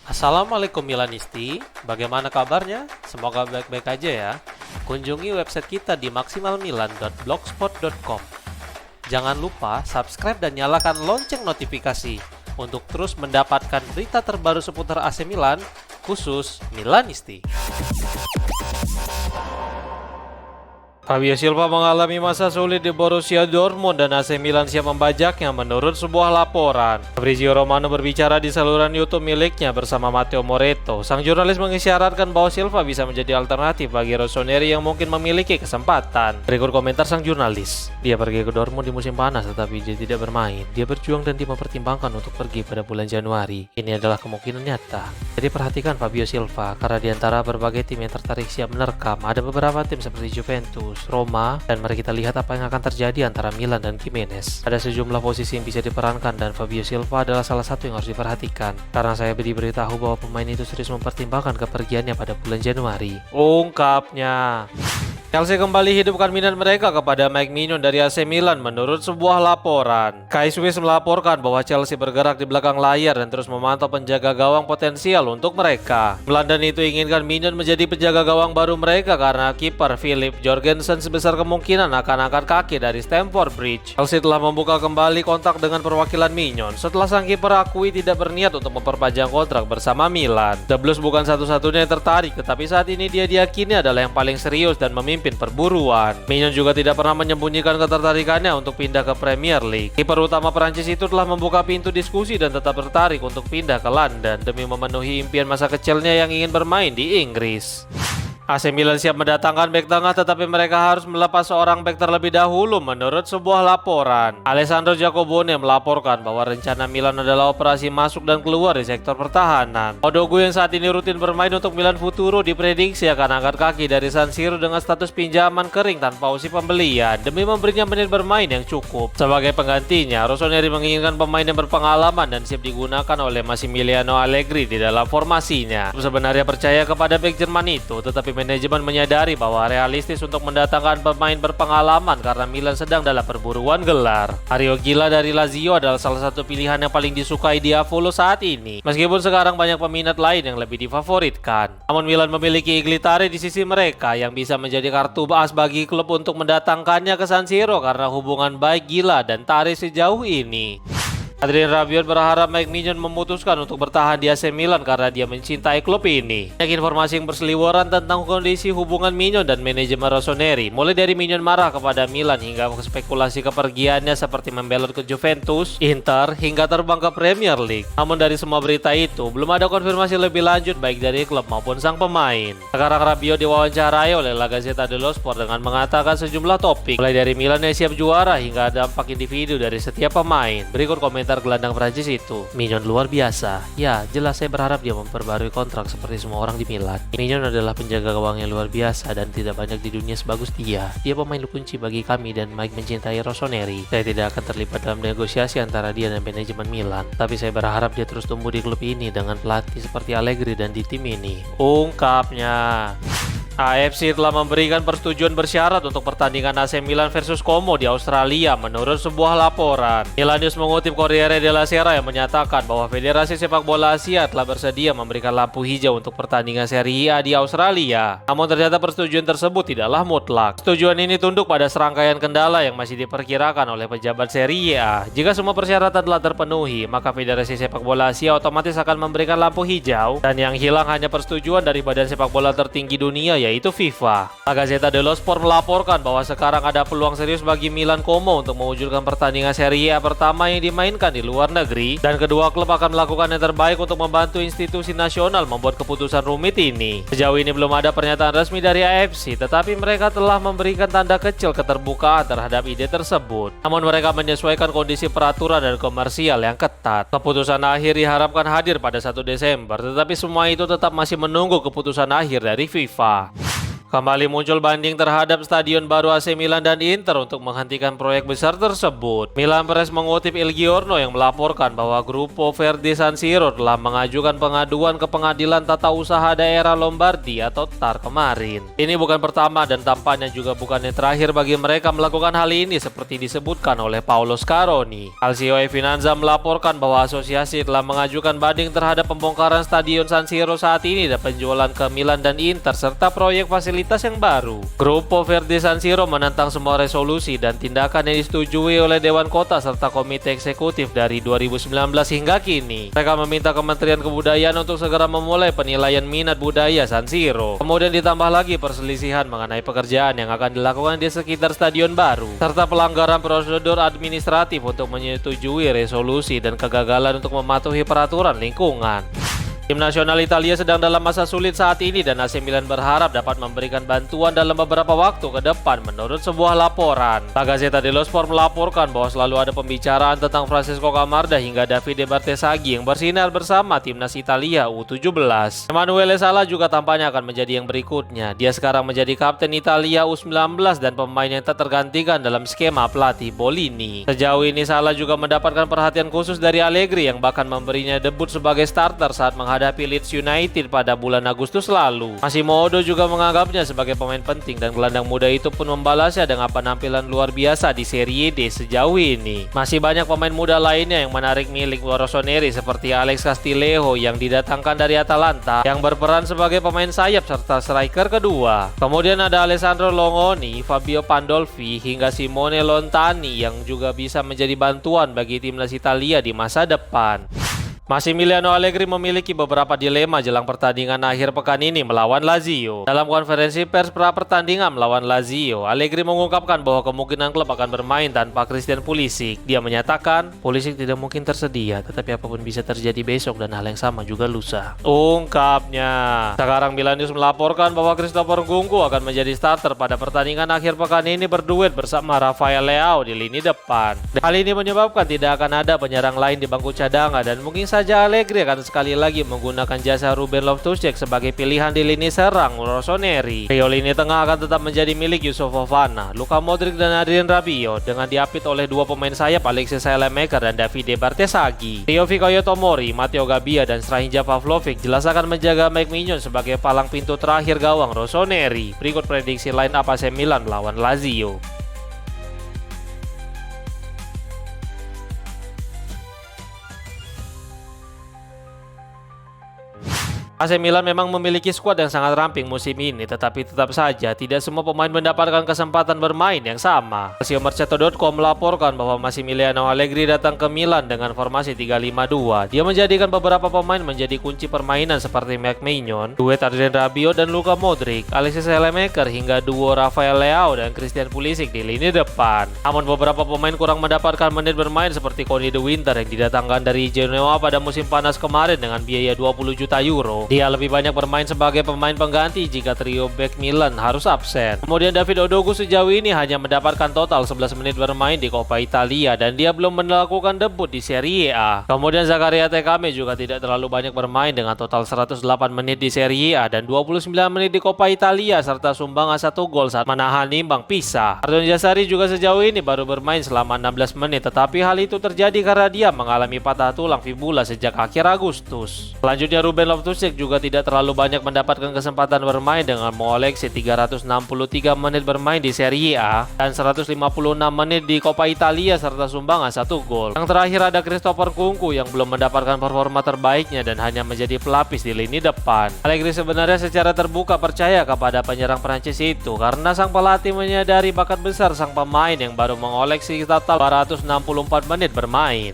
Assalamualaikum Milanisti, bagaimana kabarnya? Semoga baik-baik aja ya. Kunjungi website kita di maksimalmilan.blogspot.com. Jangan lupa subscribe dan nyalakan lonceng notifikasi untuk terus mendapatkan berita terbaru seputar AC Milan, khusus Milanisti. Fabio Silva mengalami masa sulit di Borussia Dortmund dan AC Milan siap membajaknya menurut sebuah laporan. Fabrizio Romano berbicara di saluran YouTube miliknya bersama Matteo Moretto. Sang jurnalis mengisyaratkan bahwa Silva bisa menjadi alternatif bagi Rossoneri yang mungkin memiliki kesempatan. Berikut komentar sang jurnalis. Dia pergi ke Dortmund di musim panas tetapi dia tidak bermain. Dia berjuang dan dia mempertimbangkan untuk pergi pada bulan Januari. Ini adalah kemungkinan nyata. Jadi perhatikan Fabio Silva karena di antara berbagai tim yang tertarik siap menerkam, ada beberapa tim seperti Juventus, Roma, dan mari kita lihat apa yang akan terjadi antara Milan dan Gimenez. Ada sejumlah posisi yang bisa diperankan dan Fabio Silva adalah salah satu yang harus diperhatikan. Karena saya diberitahu bahwa pemain itu serius mempertimbangkan kepergiannya pada bulan Januari. Ungkapnya. Chelsea kembali hidupkan minat mereka kepada Mike Maignan dari AC Milan menurut sebuah laporan. Kai Swiss melaporkan bahwa Chelsea bergerak di belakang layar dan terus memantau penjaga gawang potensial untuk mereka. London itu inginkan Maignan menjadi penjaga gawang baru mereka karena kiper Philip Jorgensen sebesar kemungkinan akan angkat kaki dari Stamford Bridge. Chelsea telah membuka kembali kontak dengan perwakilan Maignan setelah sang kiper akui tidak berniat untuk memperpanjang kontrak bersama Milan. The Blues bukan satu-satunya yang tertarik, tetapi saat ini dia diyakini adalah yang paling serius dan memimpin perburuan. Maignan juga tidak pernah menyembunyikan ketertarikannya untuk pindah ke Premier League. Kiper utama Prancis itu telah membuka pintu diskusi dan tetap tertarik untuk pindah ke London demi memenuhi impian masa kecilnya yang ingin bermain di Inggris. AC Milan siap mendatangkan bek tengah tetapi mereka harus melepas seorang bek terlebih dahulu menurut sebuah laporan. Alessandro Jacobone melaporkan bahwa rencana Milan adalah operasi masuk dan keluar di sektor pertahanan. Odogu yang saat ini rutin bermain untuk Milan Futuro diprediksi akan angkat kaki dari San Siro dengan status pinjaman kering tanpa opsi pembelian demi memberinya menit bermain yang cukup. Sebagai penggantinya, Rossoneri menginginkan pemain yang berpengalaman dan siap digunakan oleh Massimiliano Allegri di dalam formasinya. Sebenarnya percaya kepada bek Jerman itu, tetapi manajemen menyadari bahwa realistis untuk mendatangkan pemain berpengalaman karena Milan sedang dalam perburuan gelar. Mario Gila dari Lazio adalah salah satu pilihan yang paling disukai di Avolo saat ini, meskipun sekarang banyak peminat lain yang lebih difavoritkan. Namun Milan memiliki Iglitare di sisi mereka yang bisa menjadi kartu as bagi klub untuk mendatangkannya ke San Siro karena hubungan baik Gila dan Tare sejauh ini. Adrien Rabiot berharap Mike Maignan memutuskan untuk bertahan di AC Milan karena dia mencintai klub ini. Banyak informasi yang berseliweran tentang kondisi hubungan Maignan dan manajemen Rossoneri, mulai dari Maignan marah kepada Milan hingga spekulasi kepergiannya seperti membelot ke Juventus, Inter, hingga terbang ke Premier League. Namun dari semua berita itu, belum ada konfirmasi lebih lanjut baik dari klub maupun sang pemain. Sekarang Rabiot diwawancarai oleh La Gazzetta dello Sport dengan mengatakan sejumlah topik, mulai dari Milan yang siap juara hingga dampak individu dari setiap pemain. Berikut komentar gelandang Prancis itu. Maignan luar biasa. Ya, jelas saya berharap dia memperbarui kontrak seperti semua orang di Milan. Maignan adalah penjaga gawang yang luar biasa dan tidak banyak di dunia sebagus dia. Dia pemain kunci bagi kami dan Mike mencintai Rossoneri. Saya tidak akan terlibat dalam negosiasi antara dia dan manajemen Milan, tapi saya berharap dia terus tumbuh di klub ini dengan pelatih seperti Allegri dan di tim ini. Ungkapnya. AFC telah memberikan persetujuan bersyarat untuk pertandingan AC Milan versus Como di Australia menurut sebuah laporan. Milan News mengutip Corriere della Sera yang menyatakan bahwa Federasi Sepak Bola Asia telah bersedia memberikan lampu hijau untuk pertandingan Serie A di Australia. Namun ternyata persetujuan tersebut tidaklah mutlak. Persetujuan ini tunduk pada serangkaian kendala yang masih diperkirakan oleh pejabat Serie A. Jika semua persyaratan telah terpenuhi, maka Federasi Sepak Bola Asia otomatis akan memberikan lampu hijau dan yang hilang hanya persetujuan dari badan sepak bola tertinggi dunia yaitu FIFA. La Gazzetta dello Sport melaporkan bahwa sekarang ada peluang serius bagi Milan Como untuk mewujudkan pertandingan Serie A pertama yang dimainkan di luar negeri dan kedua klub akan melakukan yang terbaik untuk membantu institusi nasional membuat keputusan rumit ini. Sejauh ini belum ada pernyataan resmi dari AFC, tetapi mereka telah memberikan tanda kecil keterbukaan terhadap ide tersebut. Namun mereka menyesuaikan kondisi peraturan dan komersial yang ketat. Keputusan akhir diharapkan hadir pada 1 Desember, tetapi semua itu tetap masih menunggu keputusan akhir dari FIFA. Kembali muncul banding terhadap stadion baru AC Milan dan Inter untuk menghentikan proyek besar tersebut. Milan Press mengutip Il Giorno yang melaporkan bahwa Gruppo Verdi San Siro telah mengajukan pengaduan ke Pengadilan Tata Usaha Daerah Lombardi atau TAR kemarin. Ini bukan pertama dan tampaknya juga bukan yang terakhir bagi mereka melakukan hal ini seperti disebutkan oleh Paolo Scaroni. Calcio e Finanza melaporkan bahwa asosiasi telah mengajukan banding terhadap pembongkaran stadion San Siro saat ini dan penjualan ke Milan dan Inter serta proyek fasilitas yang baru. Gruppo Verdi San Siro menentang semua resolusi dan tindakan yang disetujui oleh Dewan Kota serta Komite Eksekutif dari 2019 hingga kini. Mereka meminta Kementerian Kebudayaan untuk segera memulai penilaian minat budaya San Siro. Kemudian ditambah lagi perselisihan mengenai pekerjaan yang akan dilakukan di sekitar stadion baru, serta pelanggaran prosedur administratif untuk menyetujui resolusi dan kegagalan untuk mematuhi peraturan lingkungan. Tim nasional Italia sedang dalam masa sulit saat ini dan AC Milan berharap dapat memberikan bantuan dalam beberapa waktu ke depan menurut sebuah laporan. La Gazzetta dello Sport melaporkan bahwa selalu ada pembicaraan tentang Francesco Camarda hingga Davide Bartesaghi yang bersinar bersama timnas Italia U17. Emanuele Sala juga tampaknya akan menjadi yang berikutnya. Dia sekarang menjadi kapten Italia U19 dan pemain yang tak tergantikan dalam skema pelatih Bollini. Sejauh ini Sala juga mendapatkan perhatian khusus dari Allegri yang bahkan memberinya debut sebagai starter saat menghadapi Leeds United pada bulan Agustus lalu. Massimo juga menganggapnya sebagai pemain penting dan gelandang muda itu pun membalasnya dengan penampilan luar biasa di Serie D sejauh ini. Masih banyak pemain muda lainnya yang menarik milik Rossoneri seperti Alex Castillejo yang didatangkan dari Atalanta yang berperan sebagai pemain sayap serta striker kedua. Kemudian ada Alessandro Longoni, Fabio Pandolfi hingga Simone Lontani yang juga bisa menjadi bantuan bagi timnas Italia di masa depan. Massimiliano Allegri memiliki beberapa dilema jelang pertandingan akhir pekan ini melawan Lazio. Dalam konferensi pers pra pertandingan melawan Lazio, Allegri mengungkapkan bahwa kemungkinan klub akan bermain tanpa Christian Pulisic. Dia menyatakan, Pulisic tidak mungkin tersedia, tetapi apapun bisa terjadi besok dan hal yang sama juga lusa. Ungkapnya. Sekarang Milan News melaporkan bahwa Christopher Nkunku akan menjadi starter pada pertandingan akhir pekan ini berduet bersama Rafael Leao di lini depan. Hal ini menyebabkan tidak akan ada penyerang lain di bangku cadangan dan mungkin saja Allegri akan sekali lagi menggunakan jasa Ruben Loftus-Cheek sebagai pilihan di lini serang Rossoneri. Trio lini tengah akan tetap menjadi milik Yusuf Fofana, Luka Modric dan Adrien Rabiot dengan diapit oleh dua pemain sayap Alexis Saelemaekers dan Davide Bartesaghi. Rio Fikayo Tomori, Matteo Gabbia dan Strahinja Pavlovic jelas akan menjaga Mike Mignon sebagai palang pintu terakhir gawang Rossoneri. Berikut prediksi line up AC Milan melawan Lazio. AC Milan memang memiliki skuad yang sangat ramping musim ini, tetapi tetap saja tidak semua pemain mendapatkan kesempatan bermain yang sama. Calciomercato.com melaporkan bahwa Massimiliano Allegri datang ke Milan dengan formasi 3-5-2. Dia menjadikan beberapa pemain menjadi kunci permainan seperti Mike Maignan, duet Adrien Rabiot dan Luka Modric, Alexis Saelemaekers hingga duo Rafael Leao dan Christian Pulisic di lini depan. Namun beberapa pemain kurang mendapatkan menit bermain seperti Conny De Winter yang didatangkan dari Genoa pada musim panas kemarin dengan biaya 20 juta euro. Dia lebih banyak bermain sebagai pemain pengganti jika trio back Milan harus absen. Kemudian David Odogu sejauh ini hanya mendapatkan total 11 menit bermain di Coppa Italia dan dia belum melakukan debut di Serie A. Kemudian Zakaria Tekame juga tidak terlalu banyak bermain dengan total 108 menit di Serie A dan 29 menit di Coppa Italia serta sumbang 1 gol saat menahan imbang Pisa. Ardon Jasari juga sejauh ini baru bermain selama 16 menit tetapi hal itu terjadi karena dia mengalami patah tulang fibula sejak akhir Agustus. Selanjutnya Ruben Loftus-Cheek juga tidak terlalu banyak mendapatkan kesempatan bermain dengan mengoleksi 363 menit bermain di Serie A dan 156 menit di Coppa Italia serta sumbangan 1 gol. Yang terakhir ada Christopher Nkunku yang belum mendapatkan performa terbaiknya dan hanya menjadi pelapis di lini depan. Allegri sebenarnya secara terbuka percaya kepada penyerang Prancis itu karena sang pelatih menyadari bakat besar sang pemain yang baru mengoleksi total 264 menit bermain.